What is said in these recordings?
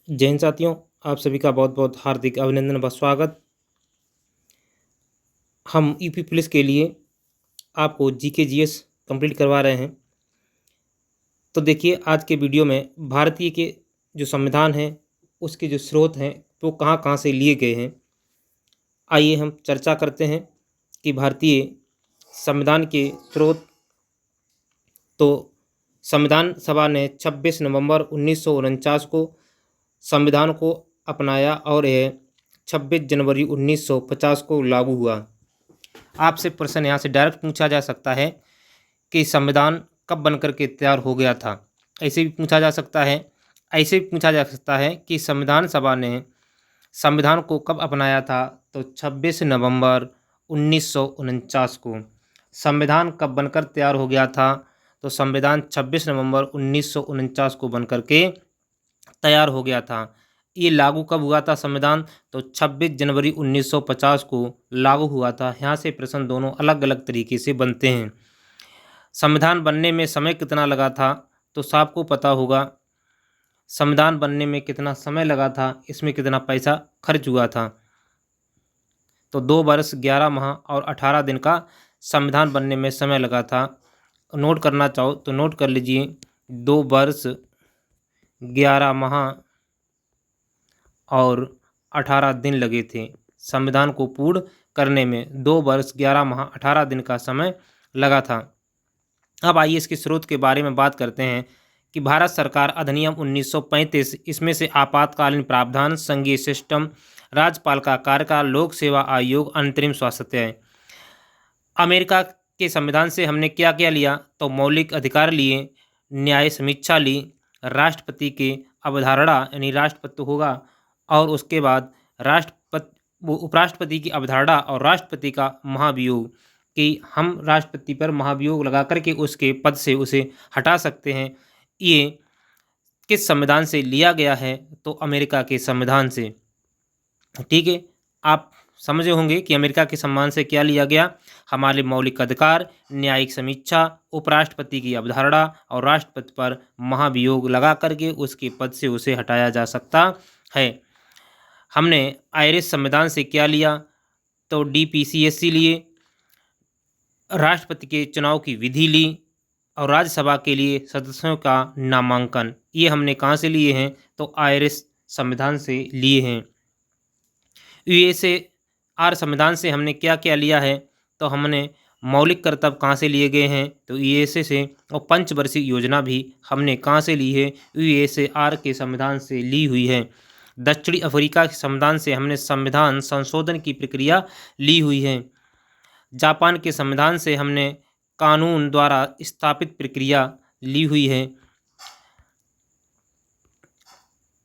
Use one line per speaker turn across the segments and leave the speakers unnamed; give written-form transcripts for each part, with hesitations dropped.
जय हिंद साथियों, आप सभी का बहुत बहुत हार्दिक अभिनंदन व स्वागत। हम यूपी पुलिस के लिए आपको जीके जीएस कंप्लीट करवा रहे हैं। तो देखिए, आज के वीडियो में भारतीय के जो संविधान हैं उसके जो स्रोत हैं वो कहाँ कहाँ से लिए गए हैं, आइए हम चर्चा करते हैं कि भारतीय संविधान के स्रोत। तो संविधान सभा ने 26 नवंबर 1949 को संविधान को अपनाया और यह 26 जनवरी 1950 को लागू हुआ। आपसे प्रश्न यहाँ से डायरेक्ट पूछा जा सकता है कि संविधान कब बनकर के तैयार हो गया था। ऐसे भी पूछा जा सकता है, ऐसे भी पूछा जा सकता है कि संविधान सभा ने संविधान को कब अपनाया था। तो 26 नवंबर 1949 को। संविधान कब बनकर तैयार हो गया था, तो संविधान 26 नवंबर 1949 को बनकर के तैयार हो गया था। ये लागू कब हुआ था संविधान, तो 26 जनवरी 1950 को लागू हुआ था। यहाँ से प्रश्न दोनों अलग अलग तरीके से बनते हैं। संविधान बनने में समय कितना लगा था, तो सबको पता होगा संविधान बनने में कितना समय लगा था, इसमें कितना पैसा खर्च हुआ था। तो 2 वर्ष 11 माह और 18 दिन का संविधान बनने में समय लगा था। नोट करना चाहो तो नोट कर लीजिए, 2 वर्ष 11 माह और 18 दिन लगे थे संविधान को पूर्ण करने में। 2 वर्ष 11 माह 18 दिन का समय लगा था। अब आइए इसके स्रोत के बारे में बात करते हैं कि भारत सरकार अधिनियम 1935, इसमें से आपातकालीन प्रावधान, संघीय सिस्टम, राज्यपाल का कार्यकाल, लोक सेवा आयोग, अंतरिम स्वास्थ्य है। अमेरिका के संविधान से हमने क्या क्या लिया, तो मौलिक अधिकार लिए, न्याय समीक्षा ली, राष्ट्रपति के अवधारणा यानी राष्ट्रपति होगा, और उसके बाद उपराष्ट्रपति की अवधारणा और राष्ट्रपति का महाभियोग कि हम राष्ट्रपति पर महाभियोग लगा करके उसके पद से उसे हटा सकते हैं। ये किस संविधान से लिया गया है, तो अमेरिका के संविधान से। ठीक है, आप समझे होंगे कि अमेरिका के सम्मान से क्या लिया गया। हमारे मौलिक अधिकार, न्यायिक समीक्षा, उपराष्ट्रपति की अवधारणा और राष्ट्रपति पर महाभियोग लगा करके उसके पद से उसे हटाया जा सकता है। हमने आयरिश संविधान से क्या लिया, तो DPCSC लिए, राष्ट्रपति के चुनाव की विधि ली और राज्यसभा के लिए सदस्यों का नामांकन। ये हमने कहाँ से लिए हैं, तो आयरिश संविधान से लिए हैं। USAR संविधान से हमने क्या क्या लिया है, तो हमने मौलिक कर्तव्य कहाँ से लिए गए हैं, तो USA से, और पंचवर्षीय योजना भी हमने कहाँ से ली है, USAR के संविधान से ली हुई है। दक्षिणी अफ्रीका के संविधान से हमने संविधान संशोधन की प्रक्रिया ली हुई है। जापान के संविधान से हमने कानून द्वारा स्थापित प्रक्रिया ली हुई है।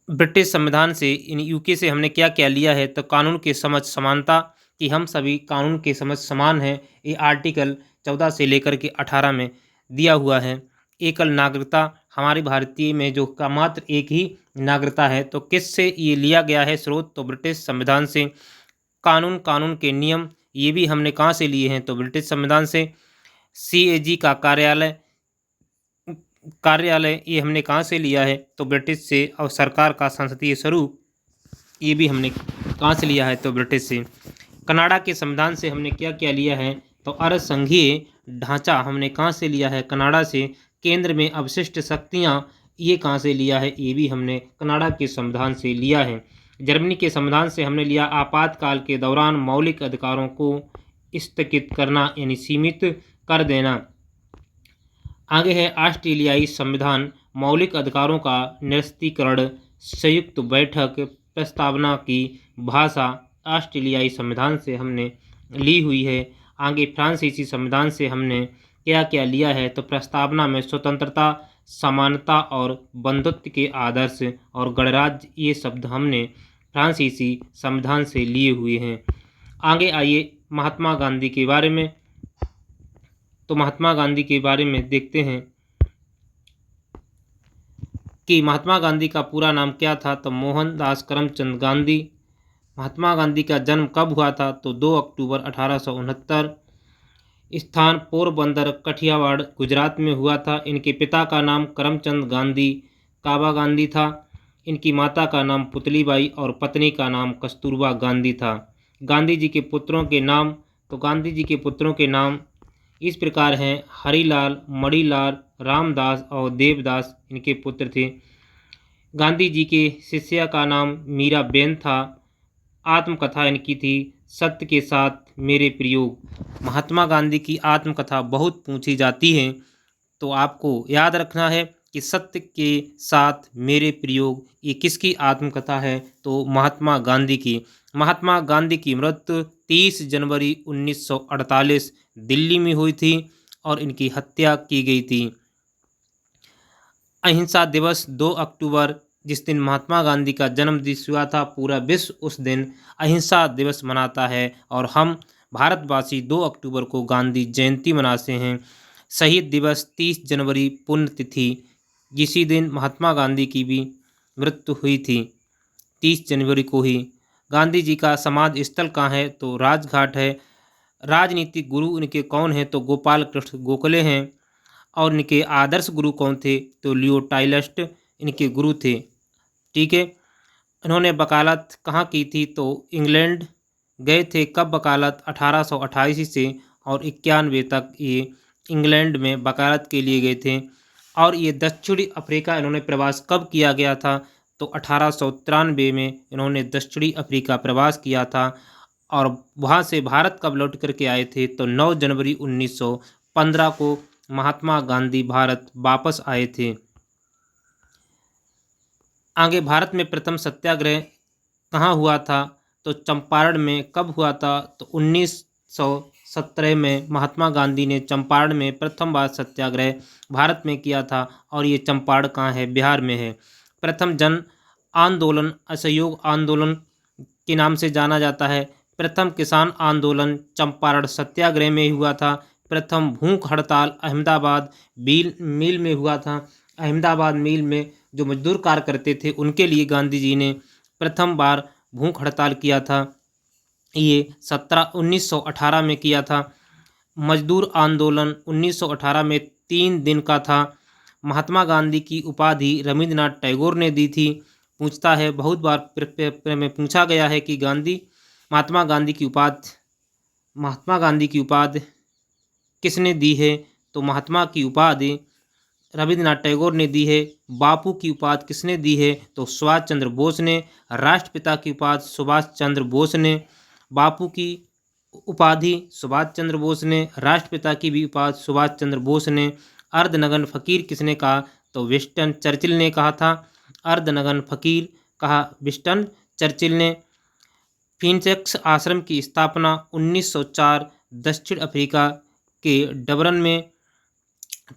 ब्रिटिश संविधान से UK से हमने क्या क्या लिया है, तो कानून के समझ समानता कि हम सभी कानून के समझ समान हैं। ये आर्टिकल 14 से लेकर के 18 में दिया हुआ है। एकल नागरिकता, हमारी भारतीय में जो का मात्र एक ही नागरिकता है। तो किससे ये लिया गया है स्रोत, तो ब्रिटिश संविधान से। कानून के नियम, ये भी हमने कहाँ से लिए हैं, तो ब्रिटिश संविधान से। CAG का कार्यालय ये हमने कहाँ से लिया है, तो ब्रिटिश से। और सरकार का संसदीय स्वरूप, ये भी हमने कहाँ से लिया है, तो ब्रिटिश से। कनाडा के संविधान से हमने क्या क्या लिया है, तो अर्ध संघीय ढांचा हमने कहाँ से लिया है, कनाडा से। केंद्र में अवशिष्ट शक्तियाँ, ये कहाँ से लिया है, ये भी हमने कनाडा के संविधान से लिया है। जर्मनी के संविधान से हमने लिया आपातकाल के दौरान मौलिक अधिकारों को स्थगित करना यानी सीमित कर देना। आगे है ऑस्ट्रेलियाई संविधान, मौलिक अधिकारों का निरस्तीकरण, संयुक्त बैठक प्रस्तावना की भाषा ऑस्ट्रेलियाई संविधान से हमने ली हुई है। आगे फ्रांसीसी संविधान से हमने क्या क्या लिया है, तो प्रस्तावना में स्वतंत्रता, समानता और बंधुत्व के आदर्श और गणराज्य, ये शब्द हमने फ्रांसीसी संविधान से लिए हुए हैं। आगे आइए महात्मा गांधी के बारे में। तो महात्मा गांधी के बारे में देखते हैं कि महात्मा गांधी का पूरा नाम क्या था, तो मोहनदास करमचंद गांधी। महात्मा गांधी का जन्म कब हुआ था, तो 2 अक्टूबर 1869। स्थान पोरबंदर, कठियावाड़, गुजरात में हुआ था। इनके पिता का नाम करमचंद गांधी काबा गांधी था। इनकी माता का नाम पुतलीबाई और पत्नी का नाम कस्तूरबा गांधी था। गांधी जी के पुत्रों के नाम, तो गांधी जी के पुत्रों के नाम इस प्रकार हैं: हरिलाल, मणिलाल, रामदास और देवदास इनके पुत्र थे। गांधी जी के शिष्या का नाम मीराबेन था। आत्मकथा इनकी थी सत्य के साथ मेरे प्रयोग। महात्मा गांधी की आत्मकथा बहुत पूछी जाती है, तो आपको याद रखना है कि सत्य के साथ मेरे प्रयोग ये किसकी आत्मकथा है, तो महात्मा गांधी की। महात्मा गांधी की मृत्यु 30 जनवरी 1948 दिल्ली में हुई थी और इनकी हत्या की गई थी। अहिंसा दिवस 2 अक्टूबर, जिस दिन महात्मा गांधी का जन्म दिवस हुआ था, पूरा विश्व उस दिन अहिंसा दिवस मनाता है और हम भारतवासी 2 अक्टूबर को गांधी जयंती मनाते हैं। शहीद दिवस 30 जनवरी पुण्यतिथि, इसी दिन महात्मा गांधी की भी मृत्यु हुई थी 30 जनवरी को ही। गांधी जी का समाधि स्थल कहाँ है, तो राजघाट है। राजनीतिक गुरु इनके कौन हैं, तो गोपाल कृष्ण गोखले हैं। और इनके आदर्श गुरु कौन थे, तो लियो टाइलस्ट इनके गुरु थे। ठीक है। इन्होंने वकालत कहाँ की थी, तो इंग्लैंड गए थे। कब वकालत, 1888 से और 91 तक ये इंग्लैंड में वकालत के लिए गए थे। और ये दक्षिणी अफ्रीका इन्होंने प्रवास कब किया गया था, तो 1893 में इन्होंने दक्षिणी अफ्रीका प्रवास किया था। और वहाँ से भारत कब लौट करके आए थे, तो 9 जनवरी 1915 को महात्मा गांधी भारत वापस आए थे। आगे भारत में प्रथम सत्याग्रह कहाँ हुआ था, तो चंपारण में। कब हुआ था, तो 1917 में महात्मा गांधी ने चंपारण में प्रथम बार सत्याग्रह भारत में किया था। और ये चंपारण कहाँ है, बिहार में है। प्रथम जन आंदोलन असहयोग आंदोलन के नाम से जाना जाता है। प्रथम किसान आंदोलन चंपारण सत्याग्रह में हुआ था। प्रथम भूख हड़ताल अहमदाबाद मिल में हुआ था। अहमदाबाद मिल में जो मजदूर कार्य करते थे उनके लिए गांधी जी ने प्रथम बार भूख हड़ताल किया था। ये 1918 में किया था। मजदूर आंदोलन 1918 में 3 दिन का था। महात्मा गांधी की उपाधि रविंद्रनाथ टैगोर ने दी थी। पूछता है, बहुत बार पेपर में पूछा गया है कि महात्मा गांधी की उपाधि किसने दी है, तो महात्मा की उपाधि रविंद्रनाथ टैगोर ने दी है। बापू की उपाधि किसने दी है, तो सुभाष चंद्र बोस ने। राष्ट्रपिता की उपाधि सुभाष चंद्र बोस ने। बापू की उपाधि सुभाष चंद्र बोस ने, राष्ट्रपिता की भी उपाधि सुभाष चंद्र बोस ने। अर्धनग्न फकीर किसने कहा, तो विंस्टन चर्चिल ने कहा था। अर्धनग्न फकीर कहा विंस्टन चर्चिल ने। फिनिक्स आश्रम की स्थापना 1904 दक्षिण अफ्रीका के डबरन में।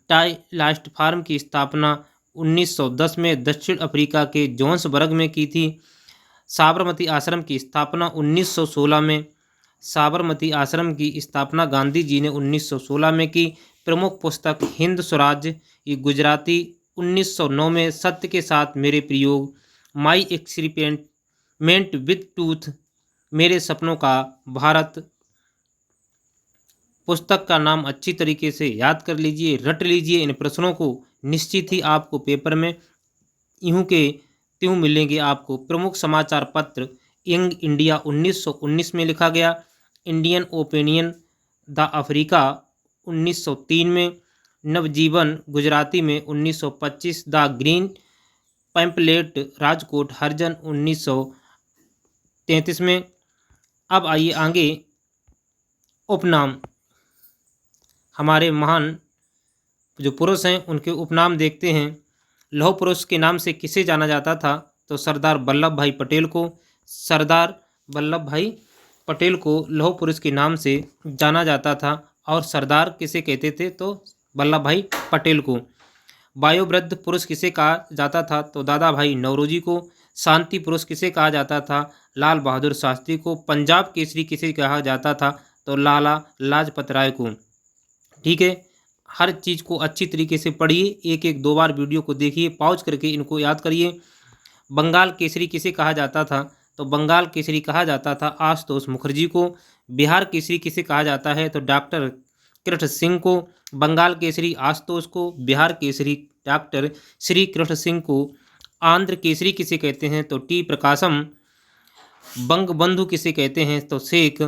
टाइलास्ट फार्म की स्थापना 1910 में दक्षिण अफ्रीका के जोहान्सबर्ग में की थी। साबरमती आश्रम की स्थापना 1916 में। साबरमती आश्रम की स्थापना गांधी जी ने 1916 में की। प्रमुख पुस्तक हिंद स्वराज, ये गुजराती। 1909 में सत्य के साथ मेरे प्रयोग, माई एक्सपेरिमेंट विद ट्रूथ, मेरे सपनों का भारत। पुस्तक का नाम अच्छी तरीके से याद कर लीजिए, रट लीजिए। इन प्रश्नों को निश्चित ही आपको पेपर में यूं के त्यों मिलेंगे आपको। प्रमुख समाचार पत्र यंग इंडिया 1919 में लिखा गया। इंडियन ओपिनियन द अफ्रीका 1903 में। नवजीवन गुजराती में 1925। द ग्रीन पैम्पलेट राजकोट हरिजन 1933 में। अब आइए आगे उपनाम। हमारे महान जो पुरुष हैं उनके उपनाम देखते हैं। लौह पुरुष के नाम से किसे जाना जाता था, तो सरदार वल्लभ भाई पटेल को। सरदार वल्लभ भाई पटेल को लौह पुरुष के नाम से जाना जाता था। और सरदार किसे कहते थे, तो वल्लभ भाई पटेल को। वायुवृद्ध पुरुष किसे कहा जाता था, तो दादा भाई नौरोजी को। शांति पुरुष किसे कहा जाता था, लाल बहादुर शास्त्री को। पंजाब केसरी किसे कहा जाता था, तो लाला लाजपत राय को। ठीक है। हर चीज़ को अच्छी तरीके से पढ़िए, एक एक 2 बार वीडियो को देखिए, पॉज करके इनको याद करिए। बंगाल केसरी किसे कहा जाता था, तो बंगाल केसरी कहा जाता था आशुतोष मुखर्जी को। बिहार केसरी किसे कहा जाता है, तो डॉक्टर कृष्ण सिंह को। बंगाल केसरी आशुतोष को, बिहार केसरी डॉक्टर श्री कृष्ण सिंह को। आंध्र केसरी किसे कहते हैं? तो टी प्रकाशम। बंग बंधु किसे कहते हैं? तो शेख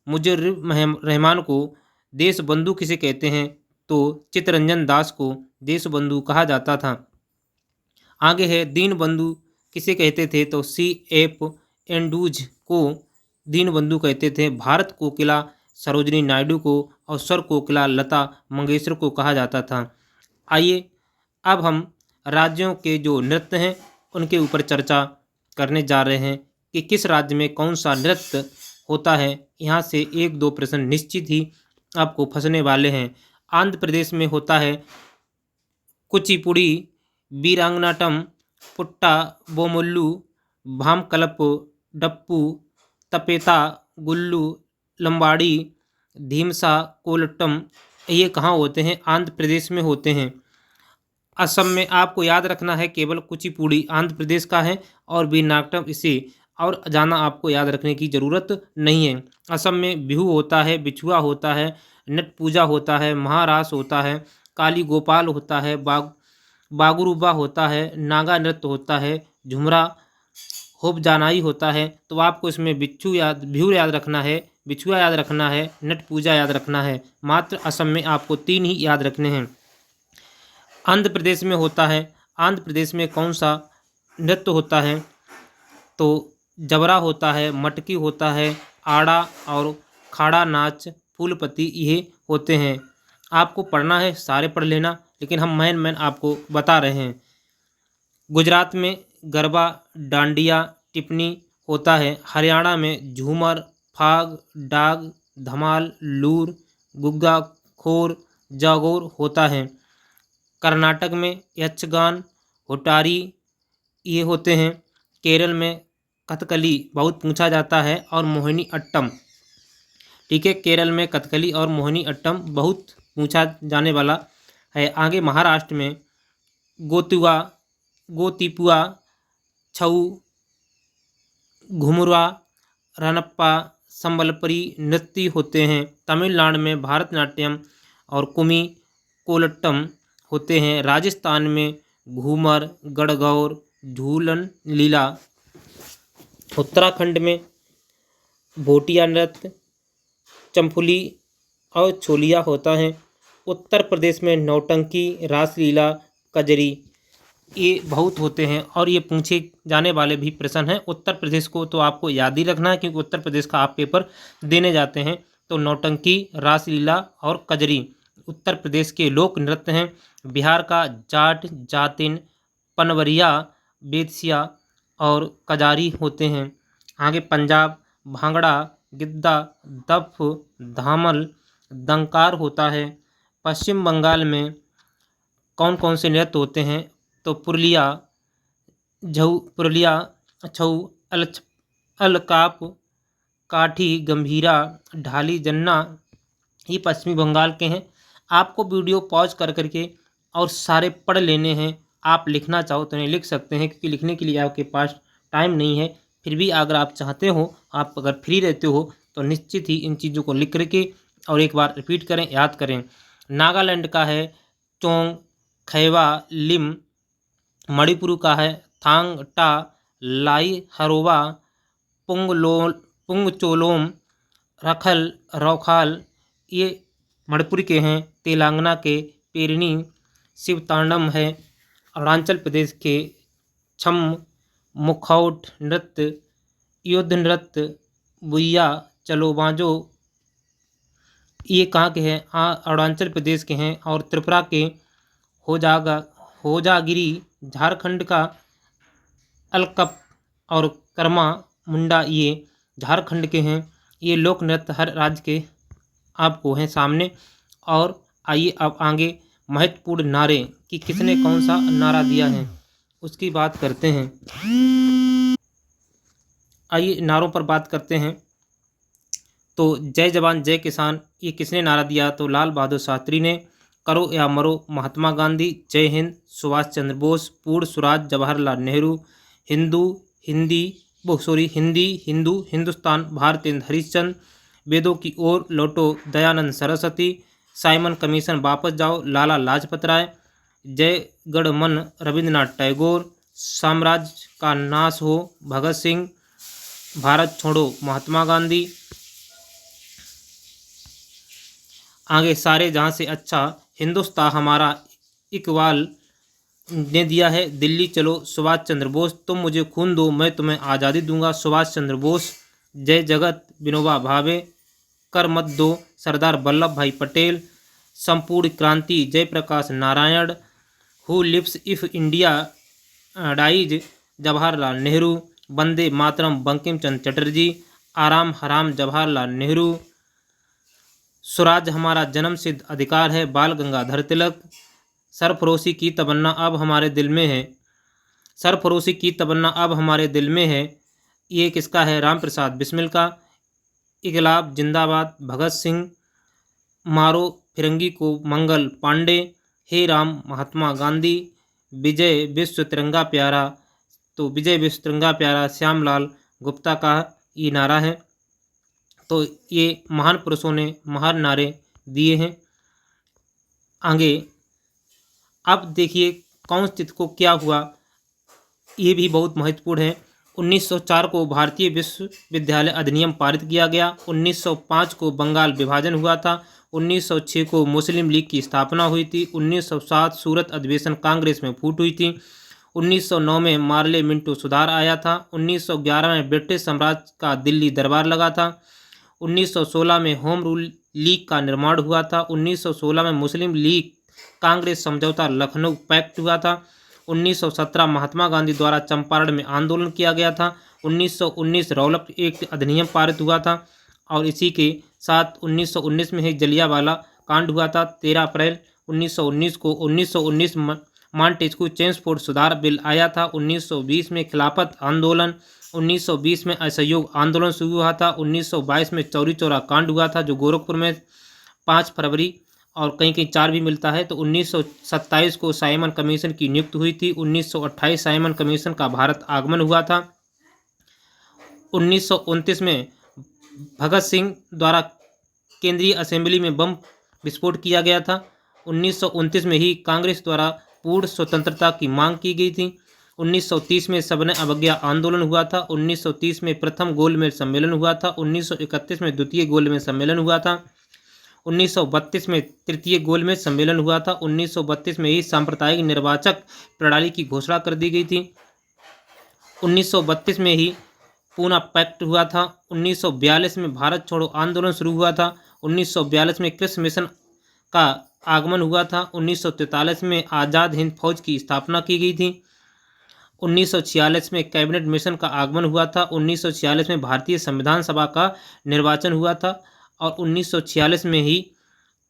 मुजीबुर रहमान को। देश बंधु किसे कहते हैं? तो चित्तरंजन दास को देश बंधु कहा जाता था। आगे है दीन बंधु किसे कहते थे? तो सी एफ एंड्रूज को दीन बंधु कहते थे। भारत कोकिला सरोजिनी नायडू को और स्वर कोकिला लता मंगेशकर को कहा जाता था। आइए अब हम राज्यों के जो नृत्य हैं उनके ऊपर चर्चा करने जा रहे हैं कि किस राज्य में कौन सा नृत्य होता है। यहाँ से 1-2 प्रश्न निश्चित ही आपको फंसने वाले हैं। आंध्र प्रदेश में होता है कुचिपुड़ी, वीरांगनाटम, पुट्टा बोमुल्लू, भामकलप, डप्पू, तपेता, गुल्लू, लंबाड़ी, धीमसा, कोलट्टम। ये कहाँ होते हैं? आंध्र प्रदेश में होते हैं। असम में आपको याद रखना है केवल कुचिपुड़ी आंध्र प्रदेश का है और वीरनाट्यम इसे और ज़्यादा आपको याद रखने की ज़रूरत नहीं है। असम में बिहू होता है, बिछुआ होता है, नट पूजा होता है, महारास होता है, काली गोपाल होता है, बागुरुबा होता है, नागा नृत्य होता है, झुमरा होपजानाई होता है। तो आपको इसमें बिहू याद रखना है, बिछुआ याद रखना है, नट पूजा याद रखना है। मात्र असम में आपको 3 ही याद रखने हैं। आंध्र प्रदेश में होता है, आंध्र प्रदेश में कौन सा नृत्य होता है? तो जबरा होता है, मटकी होता है, आड़ा और खाड़ा नाच, फूलपति ये होते हैं। आपको पढ़ना है सारे पढ़ लेना, लेकिन हम मैन आपको बता रहे हैं। गुजरात में गरबा, डांडिया, टिप्पणी होता है। हरियाणा में झूमर, फाग, डाग, धमाल, लूर, गुग्गा, खोर, जागोर होता है। कर्नाटक में यक्षगान, होटारी ये होते हैं। केरल में कथकली बहुत पूछा जाता है और मोहिनी अट्टम। ठीक है, केरल में कथकली और मोहिनी अट्टम बहुत पूछा जाने वाला है। आगे महाराष्ट्र में गोतीपुआ, छऊ, घुमुरा, रनप्पा, संबलपुरी नृत्य होते हैं। तमिलनाडु में भरतनाट्यम और कुमी कोलट्टम होते हैं। राजस्थान में घूमर, गणगौर, झूलन लीला। उत्तराखंड में भोटिया नृत्य, चंफुली और छोलिया होता है। उत्तर प्रदेश में नौटंकी, रासलीला, कजरी ये बहुत होते हैं और ये पूछे जाने वाले भी प्रश्न हैं। उत्तर प्रदेश को तो आपको याद ही रखना है क्योंकि उत्तर प्रदेश का आप पेपर देने जाते हैं। तो नौटंकी, रासलीला और कजरी उत्तर प्रदेश के लोक नृत्य हैं। बिहार का जाट, जातिन, पनवरिया, बेदसिया और कजारी होते हैं। आगे पंजाब भांगड़ा, गिद्दा, दफ, धामल, दंकार होता है। पश्चिम बंगाल में कौन कौन से नृत्य होते हैं? तो पुरुलिया, छऊ, अलकाप, काठी, गंभीरा, ढाली, जन्ना ये पश्चिमी बंगाल के हैं। आपको वीडियो पॉज कर करके और सारे पढ़ लेने हैं। आप लिखना चाहो तो नहीं लिख सकते हैं क्योंकि लिखने के लिए आपके पास टाइम नहीं है। फिर भी अगर आप चाहते हो, आप अगर फ्री रहते हो तो निश्चित ही इन चीज़ों को लिख करके और एक बार रिपीट करें, याद करें। नागालैंड का है चोंग, खैवा, लिम। मणिपुर का है थांग टा, लाई हरोवा, पुंगचोलोम, रखल, रौखाल ये मणिपुर के हैं। तेलंगाना के पेरिनी, शिवतांडम है। अरुणाचल प्रदेश के छम, मुखौट नृत्य, युद्ध नृत्य, बुइया, चलो बांजो ये कहाँ के हैं? अरुणाचल प्रदेश के हैं। और त्रिपुरा के होजागिरी, झारखंड का अलकप और कर्मा मुंडा ये झारखंड के हैं। ये लोक नृत्य हर राज्य के आपको हैं सामने। और आइए अब आगे महत्वपूर्ण नारे कि किसने कौन सा नारा दिया है उसकी बात करते हैं। आइए नारों पर बात करते हैं। तो जय जवान जय किसान ये किसने नारा दिया? तो लाल बहादुर शास्त्री ने। करो या मरो महात्मा गांधी। जय हिंद सुभाष चंद्र बोस। पूर्ण स्वराज जवाहरलाल नेहरू। हिंदी हिंदू हिंदुस्तान भारतेंद्र हरिश्चंद्र। वेदों की ओर लौटो दयानंद सरस्वती। साइमन कमीशन वापस जाओ लाला लाजपत राय। जय गढ़ मन रविंद्रनाथ टैगोर। साम्राज्य का नाश हो, भगत सिंह। भारत छोड़ो, महात्मा गांधी। आगे, सारे जहाँ से अच्छा हिंदुस्तान हमारा, इकबाल ने दिया है। दिल्ली चलो, सुभाष चंद्र बोस। तुम मुझे खून दो, मैं तुम्हें आज़ादी दूंगा, सुभाष चंद्र बोस। जय जगत, विनोबा भावे। कर मत दो, सरदार वल्लभ भाई Patel. Sampoorna Kranti, Jayaprakash Narayan. Who lives if India dies, Jawaharlal Nehru. Vande Mataram, Bankim Chandra Chatterjee. आराम हराम, जवाहरलाल नेहरू। स्वराज हमारा जन्म सिद्ध अधिकार है, बाल गंगाधर तिलक। सरफरोशी की तमन्ना अब हमारे दिल में है, सरफरोशी की तमन्ना अब हमारे दिल में है। ये किसका है? राम प्रसाद बिस्मिल का। इगलाब जिंदाबाद, भगत सिंह। मारो फिरंगी को, मंगल पांडे। हे राम, महात्मा गांधी। विजय विश्व तिरंगा प्यारा, तो विजय विश्व तिरंगा प्यारा श्यामलाल गुप्ता का ये नारा है। तो ये महान पुरुषों ने महान नारे दिए हैं। आगे अब देखिए कौन तिथि को क्या हुआ, ये भी बहुत महत्वपूर्ण है। 1904 को भारतीय विश्वविद्यालय अधिनियम पारित किया गया। 1905 को बंगाल विभाजन हुआ था। 1906 को मुस्लिम लीग की स्थापना हुई थी। 1907 सूरत अधिवेशन कांग्रेस में फूट हुई थी। 1909 में मार्ले मिंटो सुधार आया था। 1911 में ब्रिटिश साम्राज्य का दिल्ली दरबार लगा था। 1916 में होम रूल लीग का निर्माण हुआ था। 1916 में मुस्लिम लीग कांग्रेस समझौता लखनऊ पैक्ट हुआ था। 1917 महात्मा गांधी द्वारा चंपारण में आंदोलन किया गया था। 1919 रौलट एक्ट अधिनियम पारित हुआ था। और इसी के साथ 1919 में ही जलियांवाला कांड हुआ था। 13 अप्रैल 1919 को 1919 मॉन्टेस्क्यू चेम्सफोर्ड सुधार बिल आया था। 1920 में खिलाफत आंदोलन, 1920 में असहयोग आंदोलन शुरू हुआ था। 1922 में चौरी चौरा कांड हुआ था जो गोरखपुर में 5 फरवरी और कहीं कहीं 4 भी मिलता है। तो 1927 को साइमन कमीशन की नियुक्ति हुई थी। 1928 साइमन कमीशन का भारत आगमन हुआ था। 1929 में भगत सिंह द्वारा केंद्रीय असेंबली में बम विस्फोट किया गया था। 1929 में ही कांग्रेस द्वारा पूर्ण स्वतंत्रता की मांग की गई थी। 1930 में सबने अवज्ञा आंदोलन हुआ था। 1930 में प्रथम गोलमेज सम्मेलन हुआ था। 1931 में द्वितीय गोलमेज सम्मेलन हुआ था। 1932 में तृतीय गोलमेज सम्मेलन हुआ था। 1932 में ही सांप्रदायिक निर्वाचक प्रणाली की घोषणा कर दी गई थी। 1932 में ही पूना पैक्ट हुआ था। 1942 में भारत छोड़ो आंदोलन शुरू हुआ था। 1942 में कृषि मिशन का आगमन हुआ था। 1943 में आज़ाद हिंद फौज की स्थापना की गई थी। 1946 में कैबिनेट मिशन का आगमन हुआ था। 1946 में भारतीय संविधान सभा का निर्वाचन हुआ था। और 1946 में ही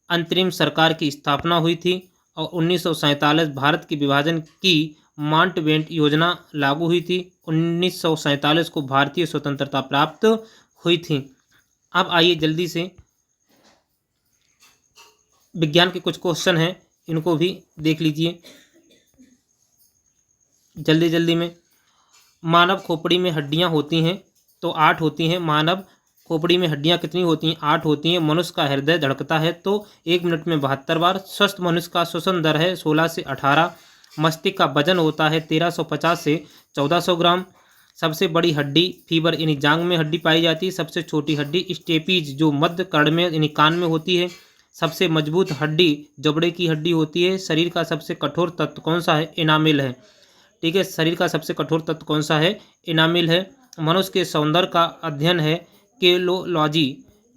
अंतरिम सरकार की स्थापना हुई थी। और 1947 भारत के विभाजन की माउंटबेटन योजना लागू हुई थी। 1947 को भारतीय स्वतंत्रता प्राप्त हुई थी। अब आइए जल्दी से विज्ञान के कुछ क्वेश्चन हैं, इनको भी देख लीजिए जल्दी जल्दी में। मानव खोपड़ी में हड्डियां होती हैं तो 8 होती हैं। मानव खोपड़ी में हड्डियां कितनी होती हैं? 8 होती हैं। मनुष्य का हृदय धड़कता है तो 1 मिनट में 72 बार। स्वस्थ मनुष्य का श्वसन दर है 16 से 18। मस्तिष्क का वजन होता है 1350 से 1400 ग्राम। सबसे बड़ी हड्डी फीवर यानी जांघ में हड्डी पाई जाती है। सबसे छोटी हड्डी स्टेपीज जो मध्य कर्ण में यानी कान में होती है। सबसे मजबूत हड्डी जबड़े की हड्डी होती है। शरीर का सबसे कठोर तत्व कौन सा है? इनामिल है। ठीक है, शरीर का सबसे कठोर तत्व कौन सा है? इनामिल है। मनुष्य के सौंदर्य का अध्ययन है केलोलॉजी।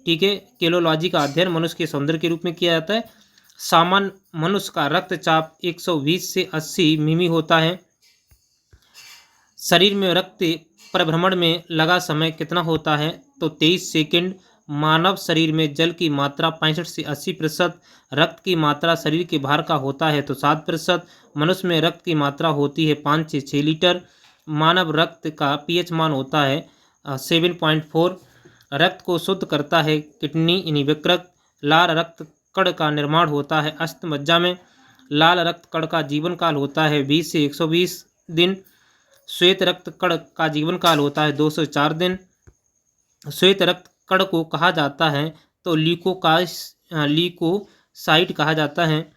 ठीक है, केलोलॉजी का अध्ययन मनुष्य के सौंदर्य के रूप में किया जाता है। सामान्य मनुष्य का रक्तचाप 120 से 80 मिमी होता है। शरीर में रक्त परिभ्रमण में लगा समय कितना होता है? तो 23 सेकंड। मानव शरीर में जल की मात्रा 65 से 80%। रक्त की मात्रा शरीर के भार का होता है तो 7%। मनुष्य में रक्त की मात्रा होती है 5 से 6 लीटर। मानव रक्त का पीएच मान होता है 7.4। रक्त को शुद्ध करता है किडनी यानी यकृत। लाल रक्त कण का निर्माण होता है अस्थमज्जा में। लाल रक्त कण का जीवन काल होता है 20 से 120 दिन। श्वेत रक्त कण का जीवन काल होता है 2 से 4 दिन। श्वेत रक्त कण को कहा जाता है तो ल्यूकोसाइट कहा जाता है।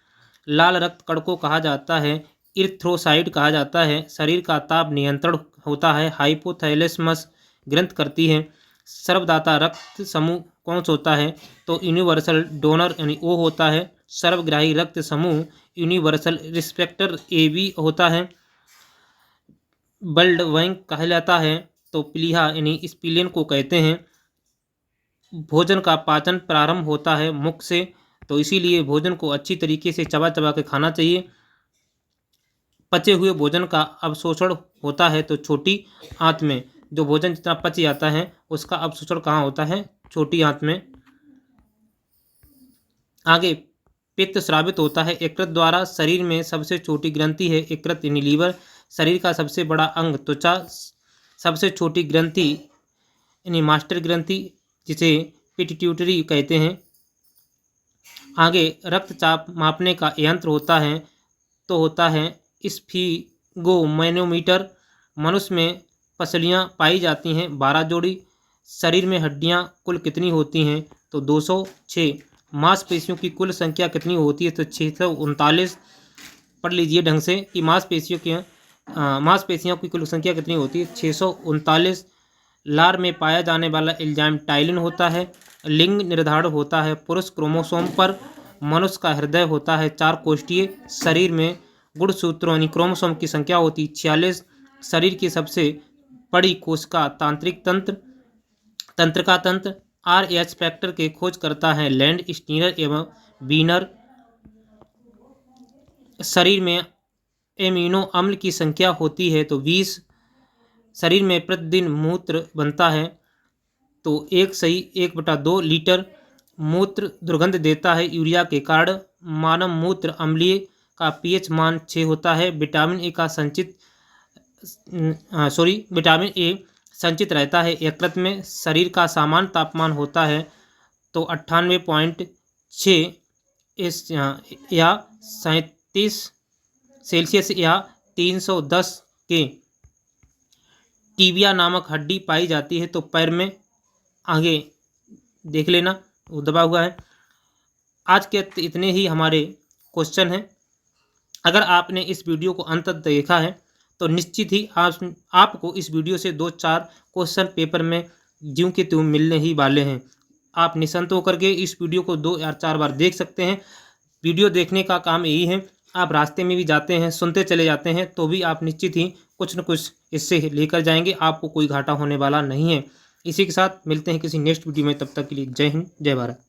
लाल रक्त कण को कहा जाता है इरिथ्रोसाइट कहा जाता है। शरीर का ताप नियंत्रण होता है। हाइपोथैलेमस ग्रंथ करती है। सर्वदाता रक्त समूह कौन सा होता है? तो यूनिवर्सल डोनर यानी ओ होता है। सर्वग्राही रक्त समूह यूनिवर्सल रिस्पेक्टर AB होता है। ब्लड बैंक कहलाता है तो प्लीहा यानी स्प्लीन को कहते हैं। भोजन का पाचन प्रारंभ होता है मुख से, तो इसीलिए भोजन को अच्छी तरीके से चबा चबा के खाना चाहिए। पचे हुए भोजन का अवशोषण होता है तो छोटी आंत में। जो भोजन जितना पच जाता है उसका अवशोषण कहाँ होता है? छोटी आंत में। आगे पित्त स्रावित होता है यकृत द्वारा। शरीर में सबसे छोटी ग्रंथि है यकृत यानी लीवर। शरीर का सबसे बड़ा अंग त्वचा। सबसे छोटी ग्रंथि यानी मास्टर ग्रंथि जिसे पिट्यूटरी कहते हैं। आगे रक्तचाप मापने का यंत्र होता है तो होता है स्फिगोमैनोमीटर। मनुष्य में पसलियाँ पाई जाती हैं 12 जोड़ी। शरीर में हड्डियाँ कुल कितनी होती हैं? तो 206। मांसपेशियों की कुल संख्या कितनी होती है? तो 639। पढ़ लीजिए ढंग से कि मांसपेशियों की कुल संख्या कितनी होती है? 639। लार में पाया जाने वाला एंजाइम टाइलिन होता है। लिंग निर्धारण होता है पुरुष क्रोमोसोम पर। मनुष्य का हृदय होता है 4 कोष्ठीय। शरीर में गुणसूत्रों यानी क्रोमोसोम की संख्या होती है 46। शरीर की सबसे बड़ी कोशिका तांत्रिक तंत्रिका तंत्र। RH फैक्टर के खोज करता है लैंड स्टीनर एवं बीनर। शरीर में एमिनो अम्ल की संख्या होती है तो 20। शरीर में प्रतिदिन मूत्र बनता है तो 1/2 लीटर। मूत्र दुर्गंध देता है यूरिया के कारण। मानव मूत्र अम्लीय का pH मान 6 होता है। विटामिन ए संचित रहता है यकृत में। शरीर का सामान्य तापमान होता है तो 98.6 या 37 सेल्सियस या 310 के। टीबिया नामक हड्डी पाई जाती है तो पैर में। आगे देख लेना वो दबा हुआ है। आज के इतने ही हमारे क्वेश्चन हैं। अगर आपने इस वीडियो को अंत तक देखा है तो निश्चित ही आपको इस वीडियो से 2-4 क्वेश्चन पेपर में ज्यों के त्यों मिलने ही वाले हैं। आप निश्चिंत होकर के इस वीडियो को 2 या 4 बार देख सकते हैं। वीडियो देखने का काम यही है। आप रास्ते में भी जाते हैं सुनते चले जाते हैं तो भी आप निश्चित ही कुछ न कुछ इससे लेकर जाएंगे। आपको कोई घाटा होने वाला नहीं है। इसी के साथ मिलते हैं किसी नेक्स्ट वीडियो में। तब तक के लिए जय हिंद जय भारत।